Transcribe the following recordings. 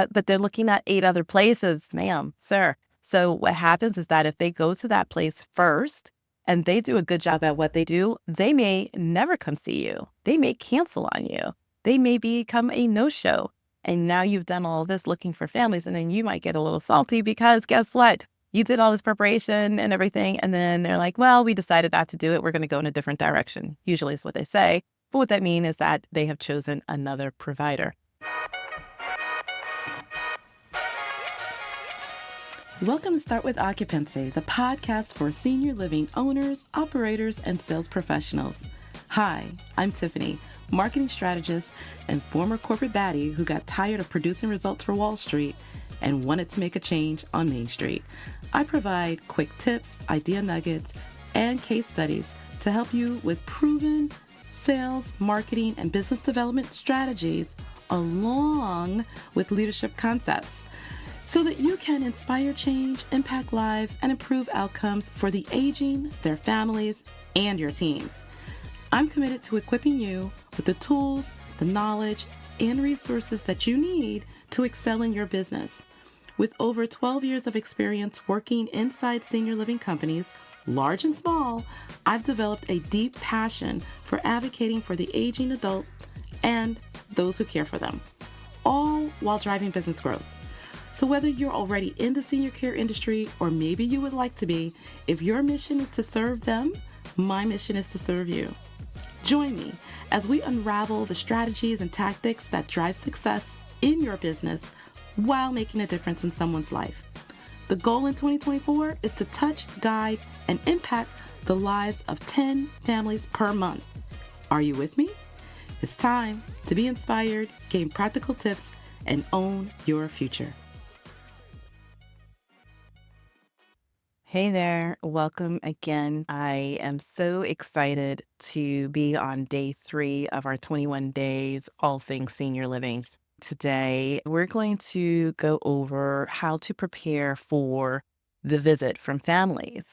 but they're looking at 8 other places, ma'am, sir. So what happens is that if they go to that place first and they do a good job at what they do, they may never come see you. They may cancel on you. They may become a no-show. And now you've done all this looking for families, and then you might get a little salty because guess what? You did all this preparation and everything, and then they're like, well, we decided not to do it. We're going to go in a different direction, usually is what they say. But what that means is that they have chosen another provider. Welcome to Start with Occupancy, the podcast for senior living owners, operators, and sales professionals. Hi, I'm Tiffany, marketing strategist and former corporate baddie who got tired of producing results for Wall Street and wanted to make a change on Main Street. I provide quick tips, idea nuggets, and case studies to help you with proven sales, marketing, and business development strategies along with leadership concepts, so that you can inspire change, impact lives, and improve outcomes for the aging, their families, and your teams. I'm committed to equipping you with the tools, the knowledge, and resources that you need to excel in your business. With over 12 years of experience working inside senior living companies, large and small, I've developed a deep passion for advocating for the aging adult and those who care for them, all while driving business growth. So whether you're already in the senior care industry or maybe you would like to be, if your mission is to serve them, my mission is to serve you. Join me as we unravel the strategies and tactics that drive success in your business while making a difference in someone's life. The goal in 2024 is to touch, guide, and impact the lives of 10 families per month. Are you with me? It's time to be inspired, gain practical tips, and own your future. Hey there, welcome again. I am so excited to be on day 3 of our 21 days, all things senior living. Today, we're going to go over how to prepare for the visit from families.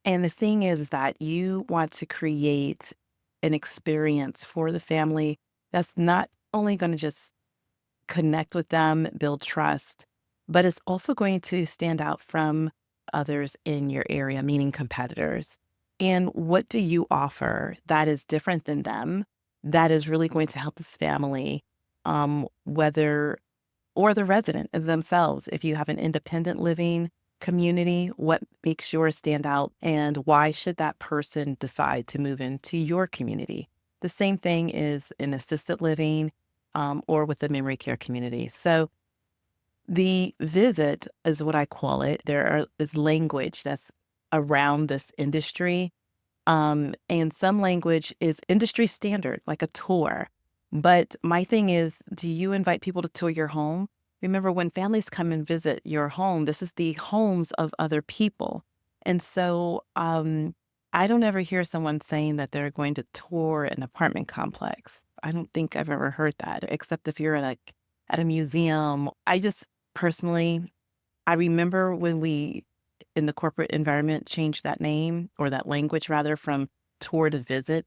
And the thing is that you want to create an experience for the family that's not only going to just connect with them, build trust, but it's also going to stand out from others in your area, meaning competitors. And what do you offer that is different than them, that is really going to help this family, whether, or the resident themselves? If you have an independent living community, what makes yours stand out, and why should that person decide to move into your community? The same thing is in assisted living, or with the memory care community. So the visit is what I call it. Is language that's around this industry. And some language is industry standard, like a tour. But my thing is, do you invite people to tour your home? Remember, when families come and visit your home, this is the homes of other people. And so I don't ever hear someone saying that they're going to tour an apartment complex. I don't think I've ever heard that, except if you're at a museum. Personally, I remember when we, in the corporate environment, changed that name, or that language rather, from tour to visit.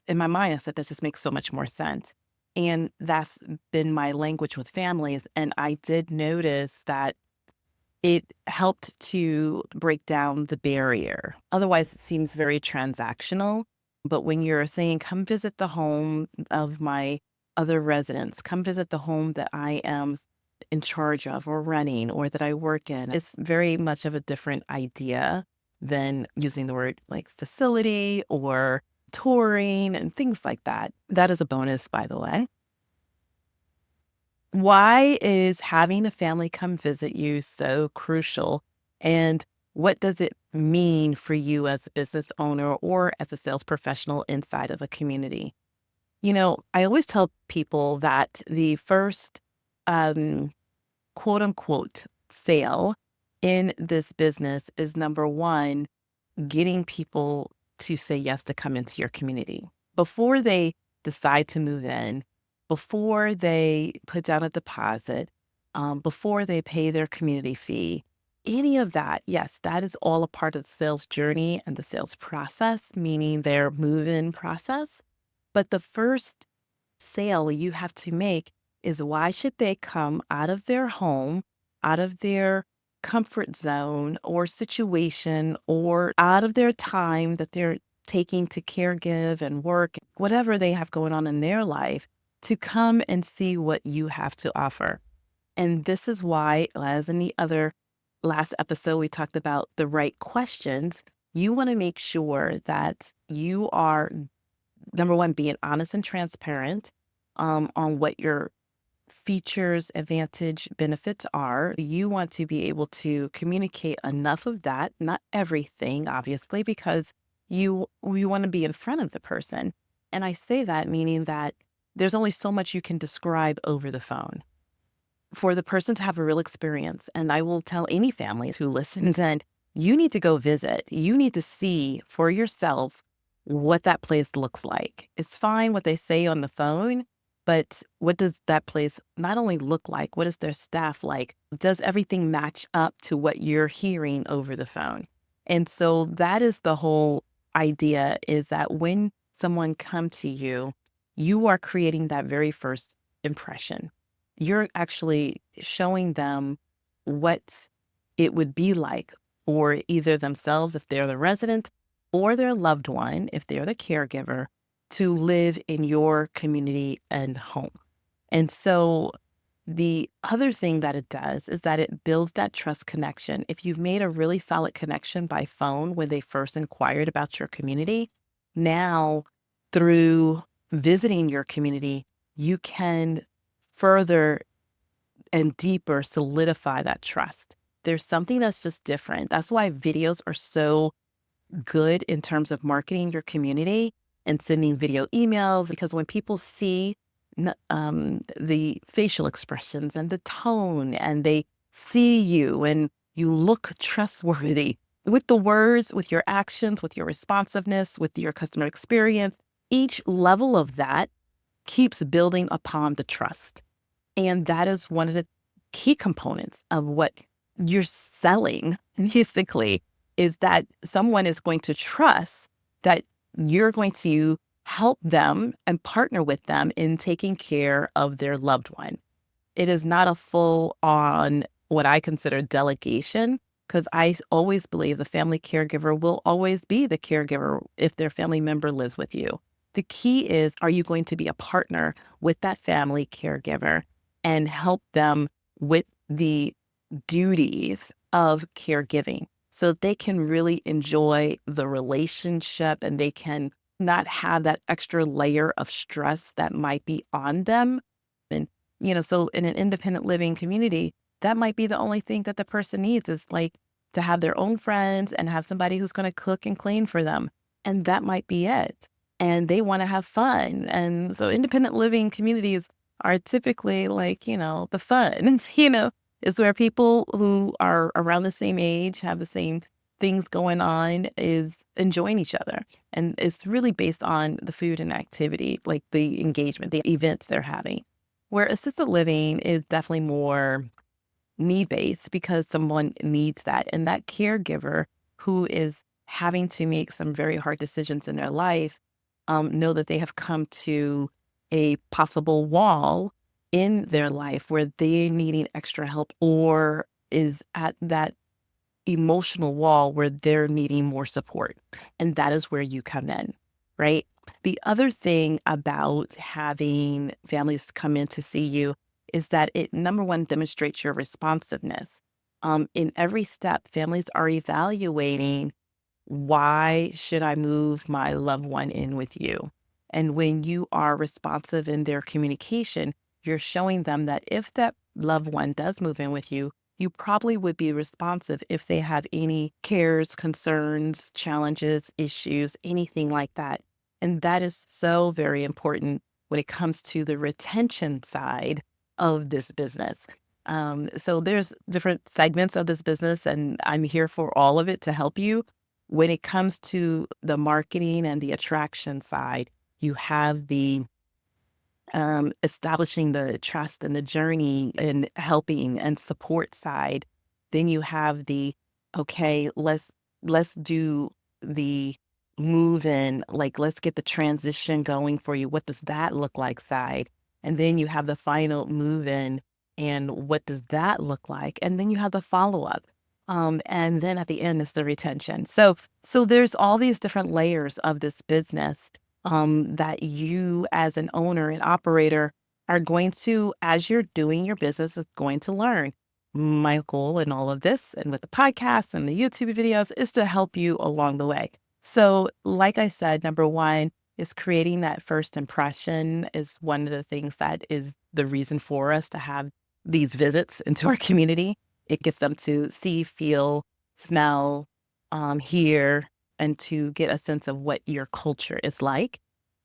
In my mind, I said that just makes so much more sense. And that's been my language with families. And I did notice that it helped to break down the barrier. Otherwise, it seems very transactional. But when you're saying, come visit the home of my other residents, come visit the home that I am in charge of or running or that I work in, it's very much of a different idea than using the word like facility or touring and things like that. That is a bonus, by the way. Why is having a family come visit you so crucial? And what does it mean for you as a business owner or as a sales professional inside of a community? You know, I always tell people that the first quote unquote sale in this business is, number one, getting people to say yes to come into your community. Before they decide to move in, before they put down a deposit, before they pay their community fee, any of that, yes, that is all a part of the sales journey and the sales process, meaning their move-in process. But the first sale you have to make is why should they come out of their home, out of their comfort zone or situation, or out of their time that they're taking to caregive and work, whatever they have going on in their life, to come and see what you have to offer. And this is why, as in the other last episode, we talked about the right questions. You want to make sure that you are, number one, being honest and transparent on what your features, advantage, benefits are. You want to be able to communicate enough of that, not everything, obviously, because you want to be in front of the person. And I say that meaning that there's only so much you can describe over the phone for the person to have a real experience. And I will tell any families who listens, and you need to go visit. You need to see for yourself what that place looks like. It's fine what they say on the phone, but what does that place not only look like, what is their staff like? Does everything match up to what you're hearing over the phone? And so that is the whole idea, is that when someone come to you, you are creating that very first impression. You're actually showing them what it would be like for either themselves, if they're the resident, or their loved one, if they're the caregiver, to live in your community and home. And so the other thing that it does is that it builds that trust connection. If you've made a really solid connection by phone when they first inquired about your community, now through visiting your community, you can further and deeper solidify that trust. There's something that's just different. That's why videos are so good in terms of marketing your community and sending video emails, because when people see the facial expressions and the tone, and they see you and you look trustworthy with the words, with your actions, with your responsiveness, with your customer experience, each level of that keeps building upon the trust. And that is one of the key components of what you're selling, basically, is that someone is going to trust that you're going to help them and partner with them in taking care of their loved one. It is not a full on what I consider delegation, because I always believe the family caregiver will always be the caregiver if their family member lives with you. The key is, are you going to be a partner with that family caregiver and help them with the duties of caregiving so that they can really enjoy the relationship and they can not have that extra layer of stress that might be on them. And, so in an independent living community, that might be the only thing that the person needs, is like to have their own friends and have somebody who's going to cook and clean for them. And that might be it. And they want to have fun. And so independent living communities are typically like, the fun, is where people who are around the same age, have the same things going on, is enjoying each other. And it's really based on the food and activity, like the engagement, the events they're having. Where assisted living is definitely more need-based, because someone needs that. And that caregiver who is having to make some very hard decisions in their life, know that they have come to a possible wall in their life where they're needing extra help, or is at that emotional wall where they're needing more support. And that is where you come in, right? The other thing about having families come in to see you is that it, number one, demonstrates your responsiveness. In every step, families are evaluating, why should I move my loved one in with you? And when you are responsive in their communication, you're showing them that if that loved one does move in with you, you probably would be responsive if they have any cares, concerns, challenges, issues, anything like that. And that is so very important when it comes to the retention side of this business. So there's different segments of this business, and I'm here for all of it to help you. When it comes to the marketing and the attraction side, you have the establishing the trust and the journey and helping and support side. Then you have the, okay, let's do the move in, like let's get the transition going for you. What does that look like side? And then you have the final move in. And what does that look like? And then you have the follow up. And then at the end is the retention. So there's all these different layers of this business that you as an owner and operator are going to, as you're doing your business, is going to learn. My goal in all of this and with the podcast and the YouTube videos is to help you along the way. So like I said, number one is creating that first impression is one of the things that is the reason for us to have these visits into our community. It gets them to see, feel, smell, hear, and to get a sense of what your culture is like.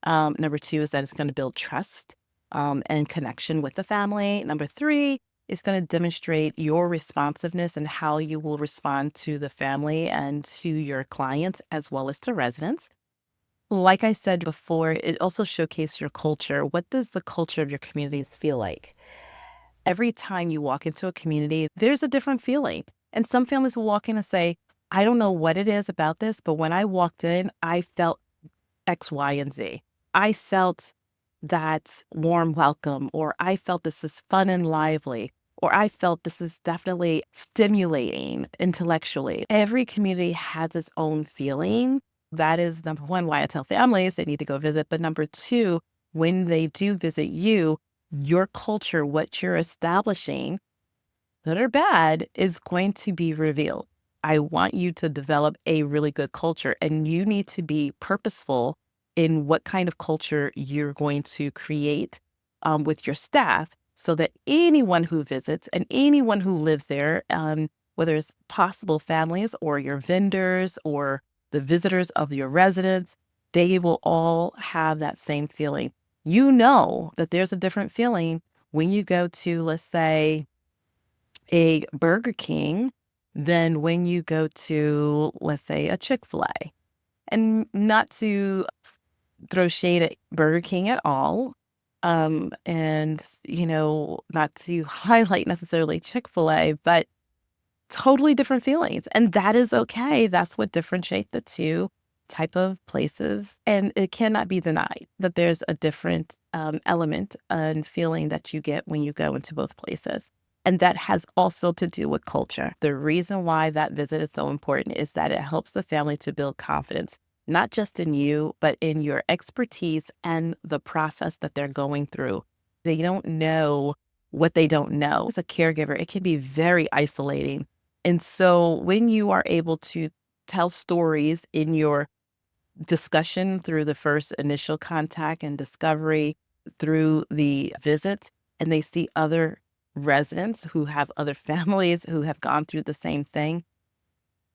Number two is that it's going to build trust and connection with the family. Number three is going to demonstrate your responsiveness and how you will respond to the family and to your clients as well as to residents. Like I said before, it also showcases your culture. What does the culture of your communities feel like? Every time you walk into a community, there's a different feeling. And some families will walk in and say, I don't know what it is about this, but when I walked in, I felt X, Y, and Z. I felt that warm welcome, or I felt this is fun and lively, or I felt this is definitely stimulating intellectually. Every community has its own feeling. That is number one, why I tell families they need to go visit. But number two, when they do visit you, your culture, what you're establishing, good or bad, is going to be revealed. I want you to develop a really good culture, and you need to be purposeful in what kind of culture you're going to create with your staff so that anyone who visits and anyone who lives there, whether it's possible families or your vendors or the visitors of your residents, they will all have that same feeling. You know that there's a different feeling when you go to, let's say, a Burger King than when you go to, let's say, a Chick-fil-A. And not to throw shade at Burger King at all, and, not to highlight necessarily Chick-fil-A, but totally different feelings. And that is okay. That's what differentiates the two type of places. And it cannot be denied that there's a different element and feeling that you get when you go into both places. And that has also to do with culture. The reason why that visit is so important is that it helps the family to build confidence, not just in you, but in your expertise and the process that they're going through. They don't know what they don't know. As a caregiver, it can be very isolating. And so when you are able to tell stories in your discussion through the first initial contact and discovery through the visits, and they see other residents who have other families who have gone through the same thing,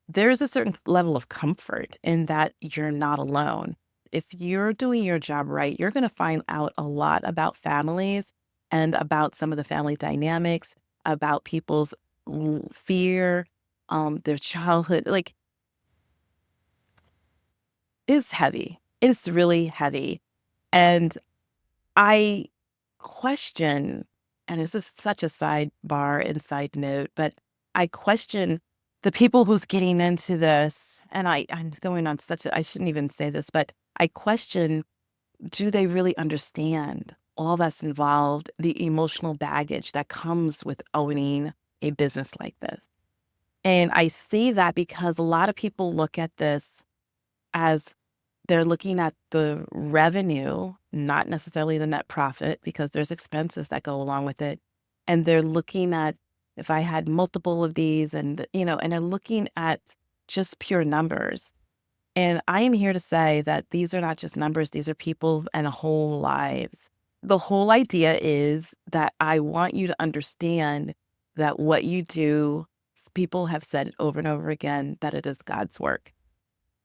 there's a certain level of comfort in that you're not alone. If you're doing your job right, you're going to find out a lot about families and about some of the family dynamics, about people's fear, their childhood. Like, it's heavy. It's really heavy. And I question, and this is such a sidebar and side note, but I question the people who's getting into this. And I'm going on I shouldn't even say this, but I question, do they really understand all that's involved, the emotional baggage that comes with owning a business like this? And I see that because a lot of people look at this as they're looking at the revenue, not necessarily the net profit, because there's expenses that go along with it. And they're looking at, if I had multiple of these and they're looking at just pure numbers. And I am here to say that these are not just numbers, these are people's and whole lives. The whole idea is that I want you to understand that what you do, people have said over and over again that it is God's work.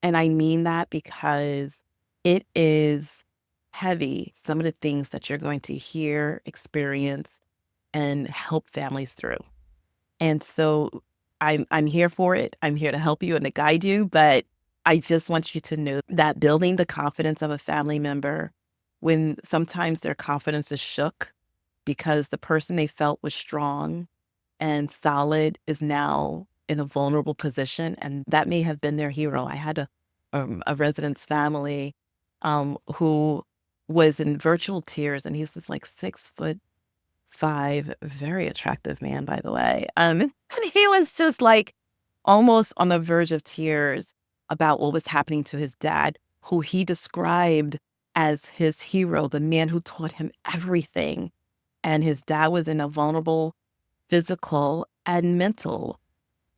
And I mean that because it is heavy, some of the things that you're going to hear, experience, and help families through. And so I'm here for it. I'm here to help you and to guide you, but I just want you to know that building the confidence of a family member when sometimes their confidence is shook because the person they felt was strong and solid is now in a vulnerable position, and that may have been their hero. I had a resident's family who was in virtual tears, and he's this like 6'5", very attractive man, by the way. And he was just like almost on the verge of tears about what was happening to his dad, who he described as his hero, the man who taught him everything. And his dad was in a vulnerable physical and mental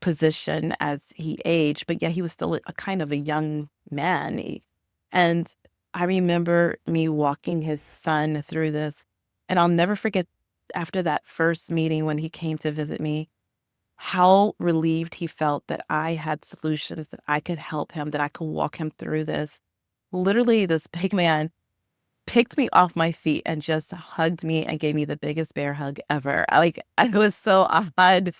position as he aged, but yet he was still a kind of a young man. And I remember me walking his son through this, and I'll never forget after that first meeting when he came to visit me, how relieved he felt that I had solutions, that I could help him, that I could walk him through this. Literally, this big man picked me off my feet and just hugged me and gave me the biggest bear hug ever. Like, I was so odd,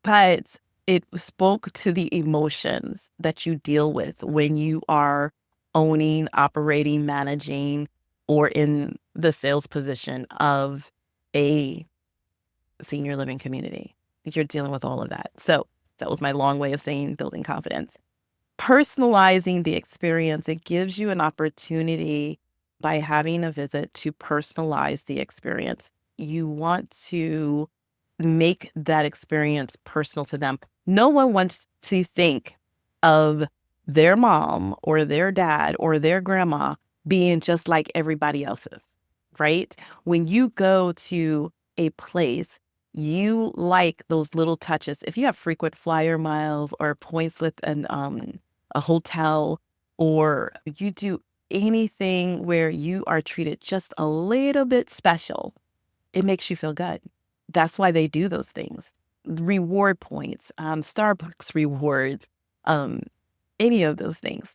but it spoke to the emotions that you deal with when you are owning, operating, managing, or in the sales position of a senior living community. You're dealing with all of that. So that was my long way of saying building confidence. Personalizing the experience, it gives you an opportunity by having a visit to personalize the experience. You want to make that experience personal to them. No one wants to think of their mom or their dad or their grandma being just like everybody else's, right? When you go to a place, you like those little touches. If you have frequent flyer miles or points with a hotel, or you do anything where you are treated just a little bit special, it makes you feel good. That's why they do those things. Reward points, Starbucks rewards, um, any of those things.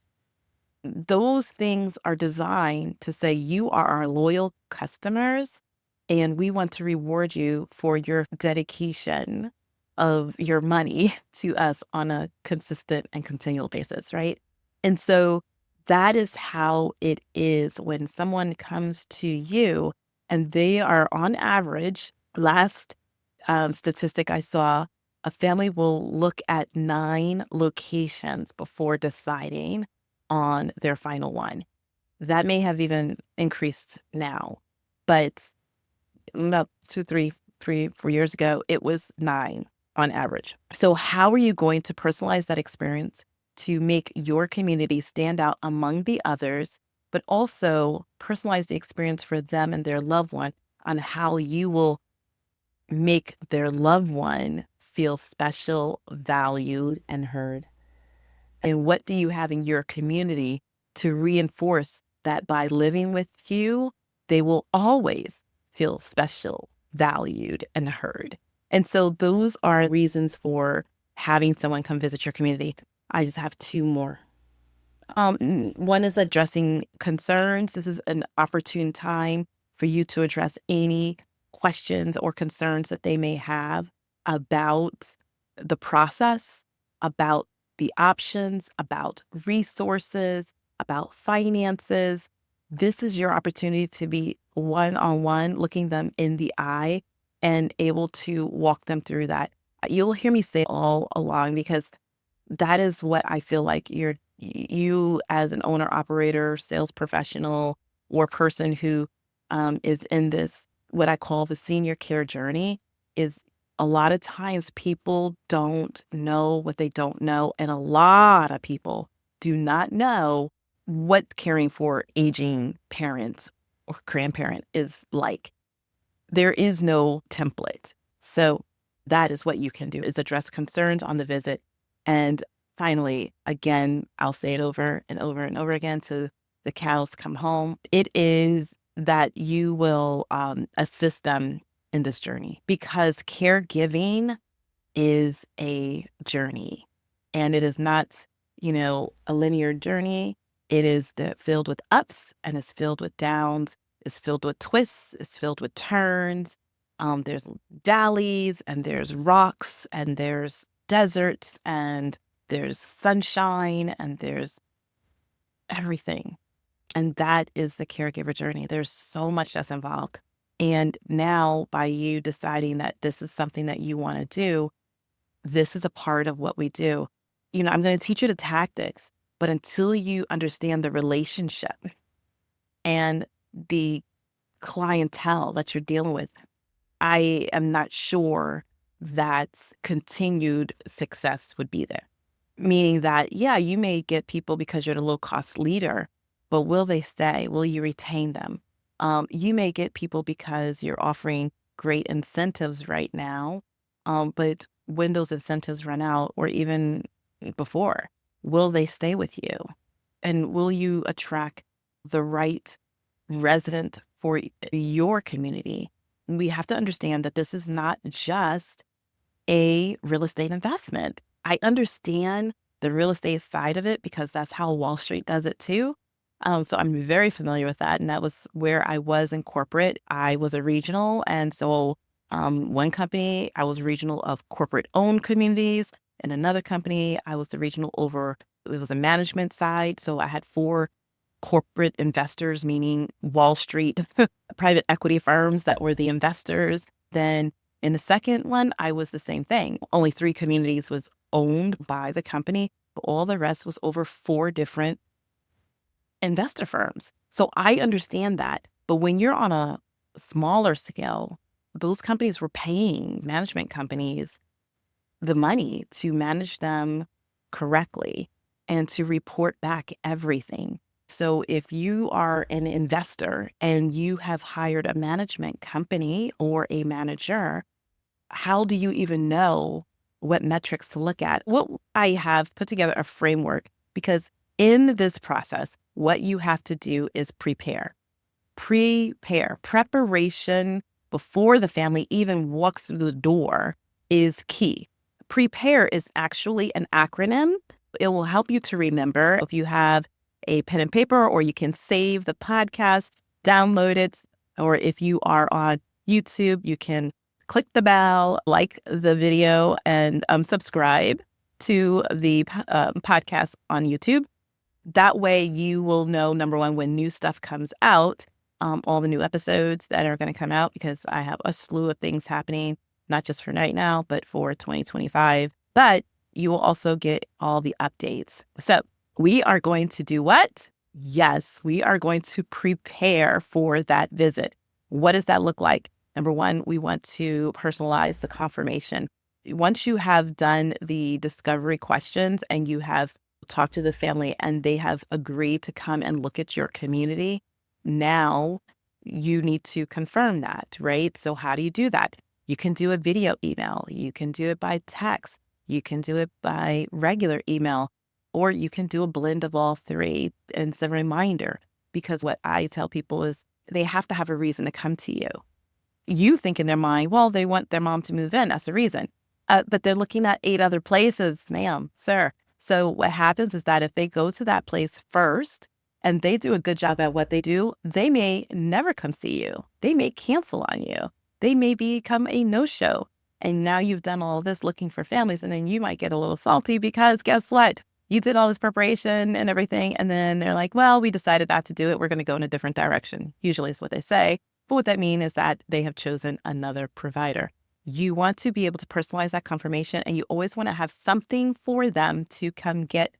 Those things are designed to say you are our loyal customers and we want to reward you for your dedication of your money to us on a consistent and continual basis, right? And so that is how it is when someone comes to you and they are on average, last statistic I saw, a family will look at 9 locations before deciding on their final one. That may have even increased now, but about 2, 3, 4 years ago, it was 9 on average. So how are you going to personalize that experience to make your community stand out among the others, but also personalize the experience for them and their loved one on how you will make their loved one feel special, valued, and heard? And what do you have in your community to reinforce that by living with you, they will always feel special, valued, and heard? And so those are reasons for having someone come visit your community. I just have 2 more. One is addressing concerns. This is an opportune time for you to address any questions or concerns that they may have about the process, about the options, about resources, about finances. This is your opportunity to be one-on-one, looking them in the eye and able to walk them through that. You'll hear me say all along because that is what I feel like you as an owner, operator, sales professional, or person who is in this, what I call the senior care journey, is a lot of times people don't know what they don't know. And a lot of people do not know what caring for aging parents or grandparent is like. There is no template. So that is what you can do, is address concerns on the visit. And finally, again, I'll say it over and over and over again till the cows come home. It is that you will assist them in this journey, because caregiving is a journey and it is not, a linear journey. It is filled with ups and it's filled with downs. It's filled with twists. It's filled with turns. There's valleys and there's rocks and there's deserts and there's sunshine and there's everything. And that is the caregiver journey. There's so much that's involved. And now, by you deciding that this is something that you want to do, this is a part of what we do. I'm going to teach you the tactics, but until you understand the relationship and the clientele that you're dealing with, I am not sure that continued success would be there. Meaning that, yeah, you may get people because you're the low cost leader, but will they stay? Will you retain them? You may get people because you're offering great incentives right now, but when those incentives run out, or even before, will they stay with you? And will you attract the right resident for your community? We have to understand that this is not just a real estate investment. I understand the real estate side of it because that's how Wall Street does it too. So I'm very familiar with that. And that was where I was in corporate. I was a regional. And so one company, I was regional of corporate owned communities. In another company, I was the regional over, it was a management side. So I had four corporate investors, meaning Wall Street private equity firms that were the investors. Then in the second one, I was the same thing. Only three communities was owned by the company, but all the rest was over four different investor firms. So I understand that. But when you're on a smaller scale, those companies were paying management companies the money to manage them correctly and to report back everything. So if you are an investor and you have hired a management company or a manager, how do you even know what metrics to look at? Well, I have put together a framework because in this process, what you have to do is prepare. Preparation before the family even walks through the door is key. Prepare is actually an acronym. It will help you to remember. If you have a pen and paper, or you can save the podcast, download it, or if you are on YouTube, you can click the bell, like the video, and subscribe to the podcast on YouTube. That way you will know, number one, when new stuff comes out, all the new episodes that are going to come out, because I have a slew of things happening, not just for right now, but for 2025. But you will also get all the updates. So we are going to do what? Yes, we are going to prepare for that visit. What does that look like? Number one, we want to personalize the confirmation. Once you have done the discovery questions and you have talked to the family and they have agreed to come and look at your community, now you need to confirm that, right? So how do you do that? You can do a video email. You can do it by text. You can do it by regular email, or you can do a blend of all three. And it's a reminder, because what I tell people is they have to have a reason to come to you. You think in their mind, well, they want their mom to move in. That's the reason. But they're looking at 8 other places, ma'am, sir. So what happens is that if they go to that place first and they do a good job at what they do, they may never come see you. They may cancel on you. They may become a no-show. And now you've done all this looking for families, and then you might get a little salty because guess what? You did all this preparation and everything, and then they're like, well, we decided not to do it. We're going to go in a different direction. Usually is what they say. But what that means is that they have chosen another provider. You want to be able to personalize that confirmation, and you always want to have something for them to come get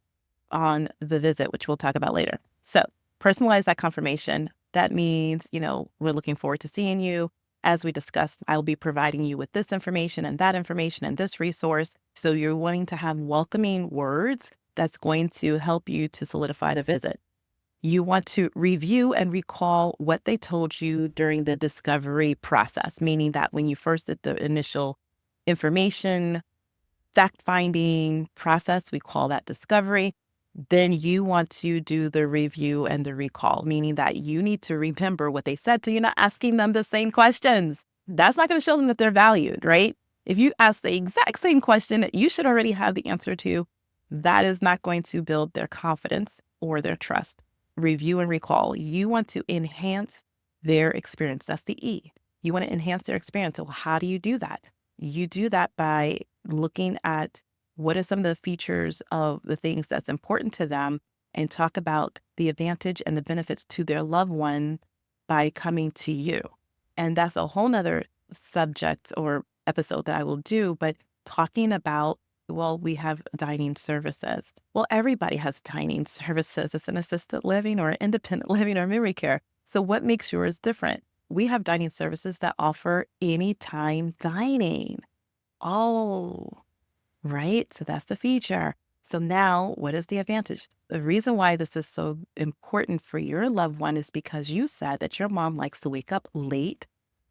on the visit, which we'll talk about later. So personalize that confirmation. That means, we're looking forward to seeing you. As we discussed, I'll be providing you with this information and that information and this resource. So you're wanting to have welcoming words that's going to help you to solidify the visit. You want to review and recall what they told you during the discovery process, meaning that when you first did the initial information, fact-finding process, we call that discovery. Then you want to do the review and the recall, meaning that you need to remember what they said so you're not asking them the same questions. That's not going to show them that they're valued, right? If you ask the exact same question that you should already have the answer to, that is not going to build their confidence or their trust. Review and recall. You want to enhance their experience. That's the E. You want to enhance their experience. So how do you do that? You do that by looking at what are some of the features of the things that's important to them, and talk about the advantage and the benefits to their loved one by coming to you. And that's a whole nother subject or episode that I will do, but talking about, well, we have dining services. Well, everybody has dining services. It's an assisted living or independent living or memory care. So what makes yours different? We have dining services that offer anytime dining. Oh, right. So that's the feature. So now what is the advantage? The reason why this is so important for your loved one is because you said that your mom likes to wake up late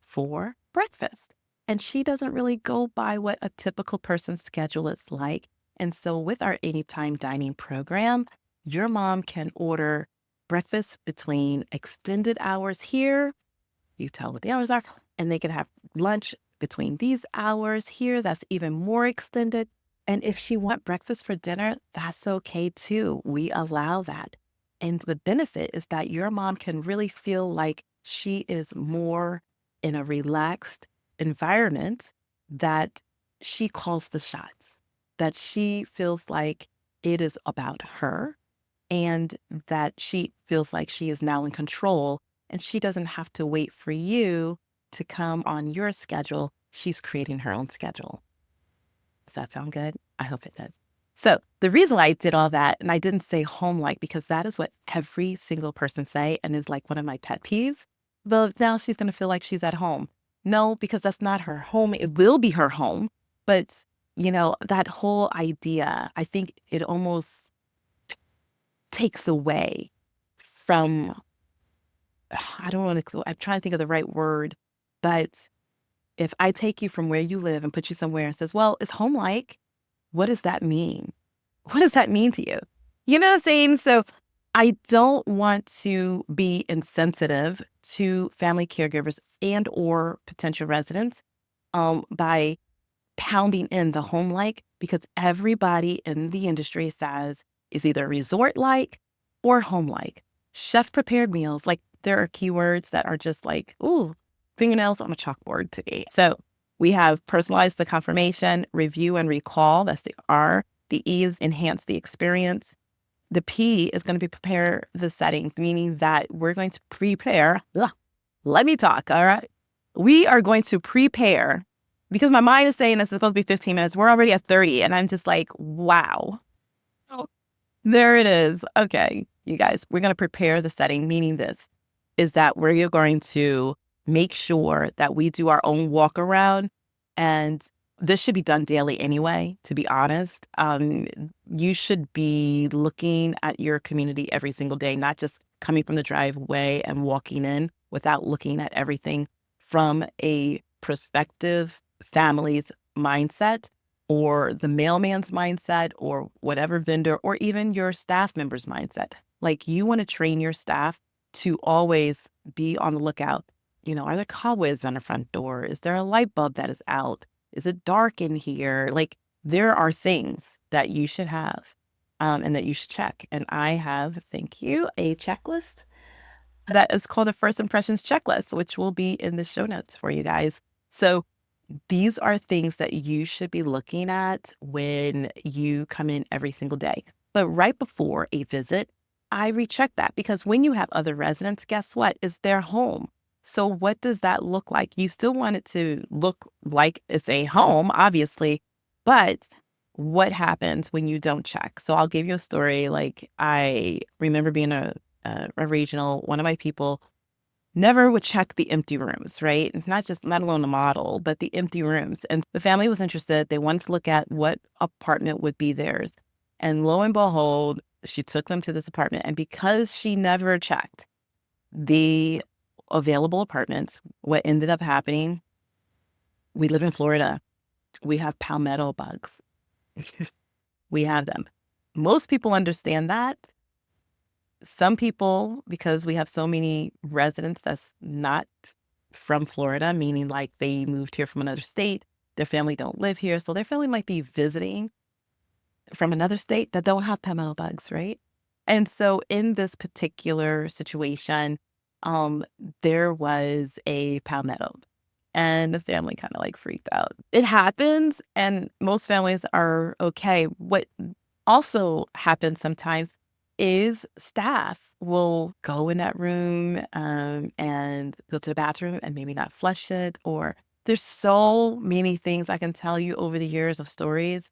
for breakfast. And she doesn't really go by what a typical person's schedule is like. And so with our anytime dining program, your mom can order breakfast between extended hours here. You tell what the hours are, and they can have lunch between these hours here. That's even more extended. And if she want breakfast for dinner, that's okay too. We allow that. And the benefit is that your mom can really feel like she is more in a relaxed environment, that she calls the shots, that she feels like it is about her, and that she feels like she is now in control and she doesn't have to wait for you to come on your schedule. She's creating her own schedule. Does that sound good? I hope it does. So the reason why I did all that, and I didn't say home-like, because that is what every single person say and is like one of my pet peeves. But now she's going to feel like she's at home. No, because that's not her home. It will be her home. But, that whole idea, I think it almost takes away from, I don't want to, I'm trying to think of the right word, but if I take you from where you live and put you somewhere and says, well, it's home like, what does that mean? What does that mean to you? You know what I'm saying? So I don't want to be insensitive to family caregivers and or potential residents by pounding in the home like, because everybody in the industry says is either resort like or home like. Chef prepared meals, like there are keywords that are just like, ooh, fingernails on a chalkboard to me. So we have personalized the confirmation, review and recall. That's the R. The E is enhance the experience. The P is going to be prepare the setting, meaning that we're going to prepare. Let me talk. All right. We are going to prepare, because my mind is saying it's supposed to be 15 minutes. We're already at 30. And I'm just like, wow. Oh, there it is. Okay, you guys, we're going to prepare the setting, meaning this is that we're going to make sure that we do our own walk around. And this should be done daily anyway, to be honest. You should be looking at your community every single day, not just coming from the driveway and walking in without looking at everything from a prospective family's mindset, or the mailman's mindset, or whatever vendor, or even your staff member's mindset. Like, you want to train your staff to always be on the lookout. Are there cobwebs on the front door? Is there a light bulb that is out? Is it dark in here? Like, there are things that you should have and that you should check. And I have, thank you, a checklist that is called a first impressions checklist, which will be in the show notes for you guys. So these are things that you should be looking at when you come in every single day. But right before a visit, I recheck that, because when you have other residents, guess what? It's their home. So what does that look like? You still want it to look like it's a home, obviously, but what happens when you don't check? So I'll give you a story. Like, I remember being a regional, one of my people never would check the empty rooms, right? It's not alone the model, but the empty rooms. And the family was interested. They wanted to look at what apartment would be theirs. And lo and behold, she took them to this apartment. And because she never checked the available apartments, what ended up happening, we live in Florida. We have palmetto bugs. We have them. Most people understand that. Some people, because we have so many residents that's not from Florida, meaning like they moved here from another state, their family don't live here, so their family might be visiting from another state that don't have palmetto bugs, right? And so in this particular situation, there was a palmetto, and the family kind of like freaked out. It happens, and most families are okay. What also happens sometimes is staff will go in that room and go to the bathroom and maybe not flush it. Or there's so many things I can tell you over the years of stories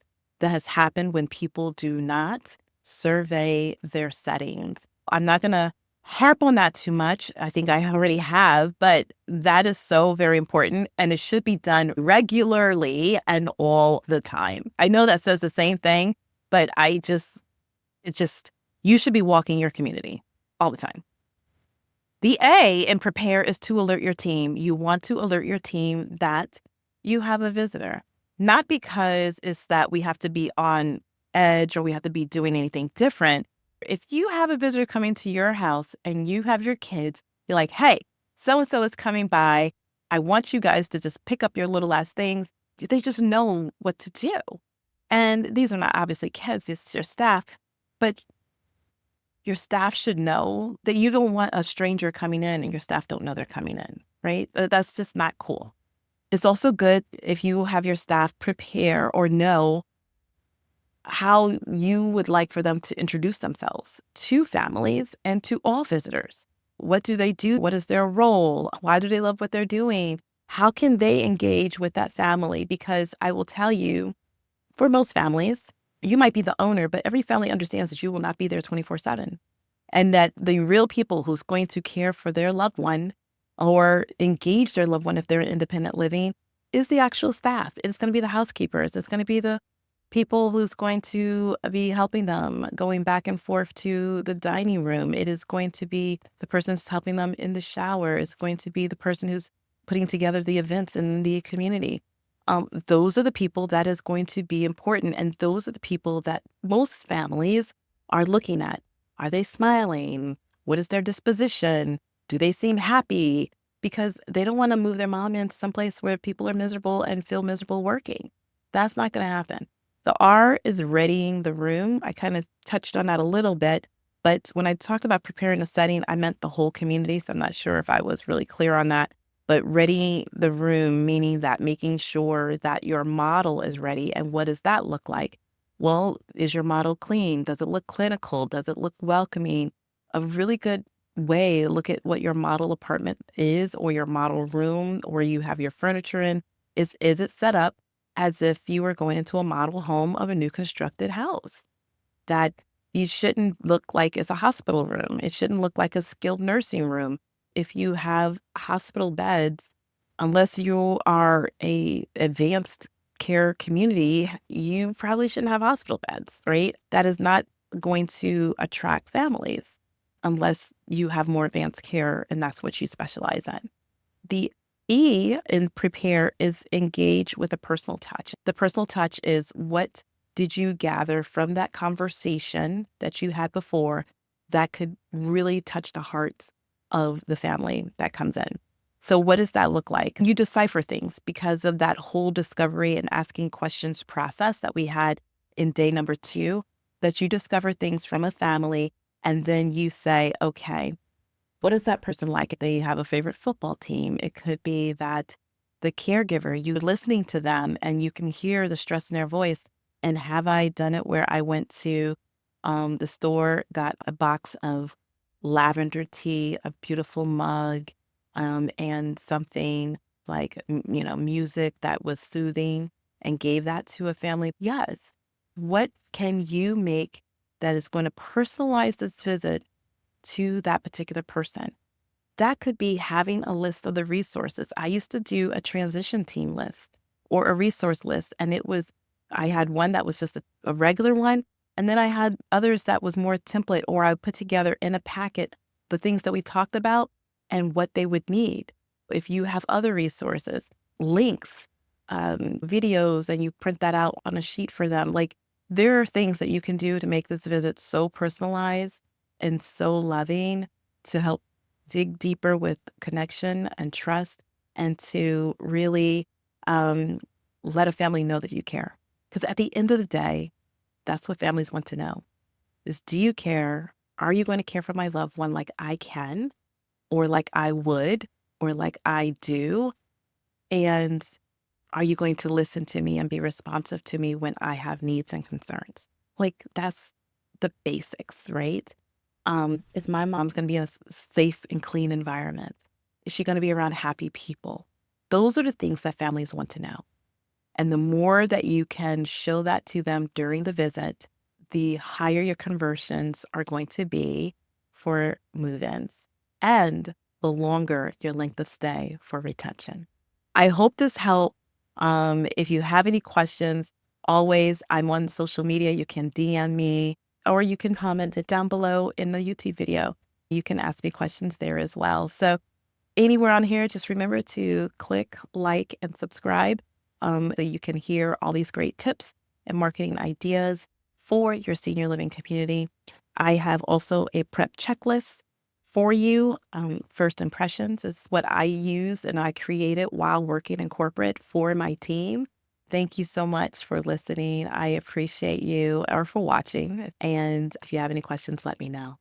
that has happened when people do not survey their settings. I'm not going to harp on that too much. I think I already have, but that is so very important and it should be done regularly and all the time. I know that says the same thing, but it's just, you should be walking your community all the time. The A in prepare is to alert your team. You want to alert your team that you have a visitor, not because it's that we have to be on edge or we have to be doing anything different. If you have a visitor coming to your house and you have your kids, you're like, hey, so and so is coming by. I want you guys to just pick up your little last things. They just know what to do. And these are not obviously kids, it's your staff, but your staff should know that you don't want a stranger coming in and your staff don't know they're coming in, right? That's just not cool. It's also good if you have your staff prepare or know how you would like for them to introduce themselves to families and to all visitors. What do they do? What is their role? Why do they love what they're doing? How can they engage with that family? Because I will tell you, for most families, you might be the owner, but every family understands that you will not be there 24/7. And that the real people who's going to care for their loved one or engage their loved one if they're independent living is the actual staff. It's going to be the housekeepers. It's going to be the people who's going to be helping them going back and forth to the dining room. It is going to be the person who's helping them in the shower. It's going to be the person who's putting together the events in the community. Those are the people that is going to be important. And those are the people that most families are looking at. Are they smiling? What is their disposition? Do they seem happy? Because they don't want to move their mom into someplace where people are miserable and feel miserable working. That's not going to happen. The R is readying the room. I kind of touched on that a little bit, but when I talked about preparing a setting, I meant the whole community. So I'm not sure if I was really clear on that. But readying the room, meaning that making sure that your model is ready. And what does that look like? Well, is your model clean? Does it look clinical? Does it look welcoming? A really good way to look at what your model apartment is or your model room or you have your furniture in is it set up as if you were going into a model home of a new constructed house? That you shouldn't look like it's a hospital room. It shouldn't look like a skilled nursing room. If you have hospital beds, unless you are a advanced care community, you probably shouldn't have hospital beds, right? That is not going to attract families unless you have more advanced care and that's what you specialize in. The E in prepare is engage with a personal touch. The personal touch is what did you gather from that conversation that you had before that could really touch the hearts of the family that comes in. So what does that look like? You decipher things because of that whole discovery and asking questions process that we had in day number 2, that you discover things from a family and then you say, okay, what is that person like? If they have a favorite football team, it could be that the caregiver, you're listening to them and you can hear the stress in their voice. And have I done it where I went to the store, got a box of lavender tea, a beautiful mug, and something like, music that was soothing and gave that to a family? Yes. What can you make that is going to personalize this visit to that particular person? That could be having a list of the resources. I used to do a transition team list or a resource list, and I had one that was just a regular one, and then I had others that was more template, or I put together in a packet the things that we talked about and what they would need. If you have other resources, links, videos, and you print that out on a sheet for them, like there are things that you can do to make this visit so personalized and so loving to help dig deeper with connection and trust and to really let a family know that you care. Because at the end of the day, that's what families want to know is, do you care? Are you going to care for my loved one like I can or like I would or like I do? And are you going to listen to me and be responsive to me when I have needs and concerns? Like that's the basics, right? Is my mom's going to be in a safe and clean environment? Is she going to be around happy people? Those are the things that families want to know. And the more that you can show that to them during the visit, the higher your conversions are going to be for move-ins and the longer your length of stay for retention. I hope this helped. If you have any questions, always, I'm on social media. You can DM me or you can comment it down below in the YouTube video. You can ask me questions there as well. So anywhere on here, just remember to click like and subscribe so you can hear all these great tips and marketing ideas for your senior living community. I have also a prep checklist for you. First impressions is what I use and I create it while working in corporate for my team. Thank you so much for listening. I appreciate you or for watching. And if you have any questions, let me know.